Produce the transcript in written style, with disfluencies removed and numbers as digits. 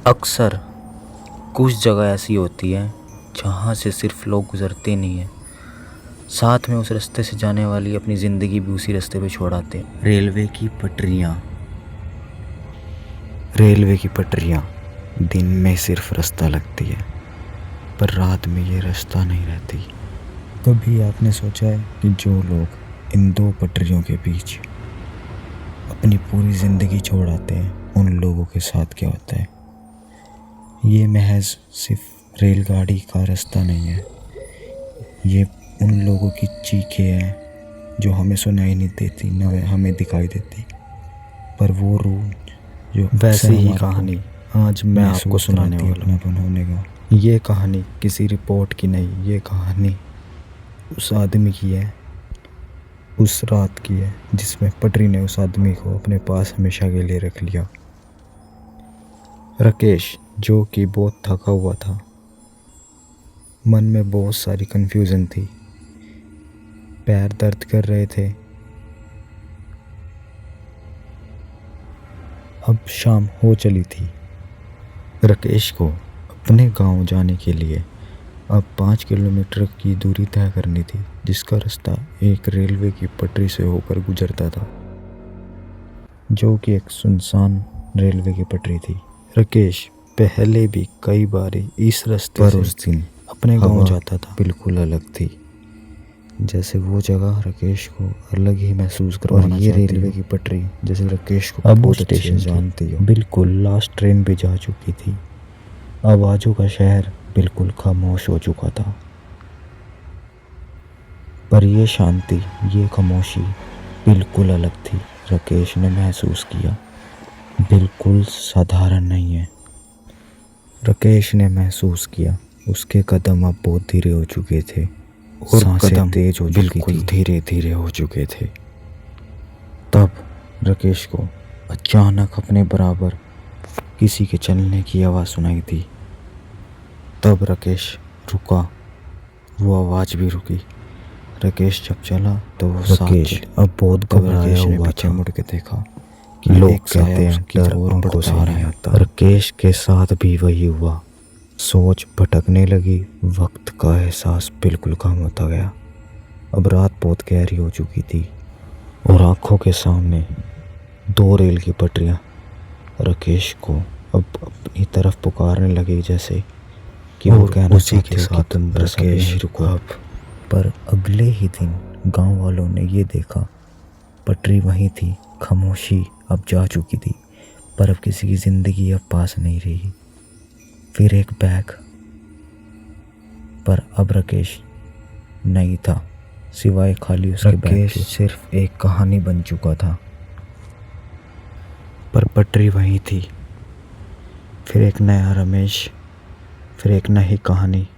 अक्सर कुछ जगह ऐसी होती है जहाँ से सिर्फ लोग गुजरते नहीं हैं, साथ में उस रास्ते से जाने वाली अपनी ज़िंदगी भी उसी रास्ते पे छोड़ आते हैं। रेलवे की पटरियाँ दिन में सिर्फ रास्ता लगती है, पर रात में ये रास्ता नहीं रहती। कभी आपने सोचा है कि जो लोग इन दो पटरियों के बीच अपनी पूरी ज़िंदगी छोड़ आते हैं, उन लोगों के साथ क्या होता है? ये महज सिर्फ रेलगाड़ी का रास्ता नहीं है, ये उन लोगों की चीखें हैं जो हमें सुनाई नहीं देती, ना हमें दिखाई देती, पर वो रूह जो वैसी ही कहानी आज मैं आपको सुनाने वाला हूँ। ये कहानी किसी रिपोर्ट की नहीं, ये कहानी उस आदमी की है, उस रात की है जिसमें पटरी ने उस आदमी को अपने पास हमेशा के लिए रख लिया। राकेश, जो कि बहुत थका हुआ था, मन में बहुत सारी कन्फ्यूज़न थी, पैर दर्द कर रहे थे। अब शाम हो चली थी। राकेश को अपने गांव जाने के लिए अब 5 किलोमीटर की दूरी तय करनी थी, जिसका रास्ता एक रेलवे की पटरी से होकर गुजरता था, जो कि एक सुनसान रेलवे की पटरी थी। राकेश पहले भी कई बार इस रास्ते पर से उस दिन अपने गांव जाता था। बिल्कुल अलग थी, जैसे वो जगह राकेश को अलग ही महसूस करवाना ये चाहती रेलवे है। की पटरी जैसे राकेश को अब बहुत उस अच्छे से स्टेशन जानती हो। बिल्कुल लास्ट ट्रेन भी जा चुकी थी, आवाज़ों का शहर बिल्कुल खामोश हो चुका था, पर ये शांति, ये खामोशी बिल्कुल अलग थी। राकेश ने महसूस किया बिल्कुल साधारण नहीं है। राकेश ने महसूस किया उसके कदम अब बहुत धीरे हो चुके थे और सांसें तेज हो चुकी थी, धीरे धीरे हो चुके थे। तब राकेश को अचानक अपने बराबर किसी के चलने की आवाज़ सुनाई दी। तब राकेश रुका, वो आवाज़ भी रुकी। राकेश जब चला तो वो राकेश अब बहुत घबराया ने हुआ पीछे था। मुड़ के देखा कि लोग एक साया कहते हैं उसकी डर ओर आंखों बढ़ता से आ नहीं रहा आता। है। राकेश के साथ भी वही हुआ। सोच भटकने लगी, वक्त का एहसास बिल्कुल कम होता गया। अब रात बहुत गहरी हो चुकी थी और आंखों के सामने 2 रेल की पटरियां राकेश को अब अपनी तरफ पुकारने लगी, जैसे कि वो कहना चाहते हो कि तुम राकेश रुको अब। पर अगले ही दिन गांव वालों ने ये देखा, पटरी वहीं थी, खामोशी अब जा चुकी थी, पर अब किसी की ज़िंदगी अब पास नहीं रही। फिर एक बैग, पर अब राकेश नहीं था, सिवाय खाली उसके बैग के। सिर्फ एक कहानी बन चुका था, पर पटरी वहीं थी। फिर एक नया रमेश, फिर एक नई कहानी।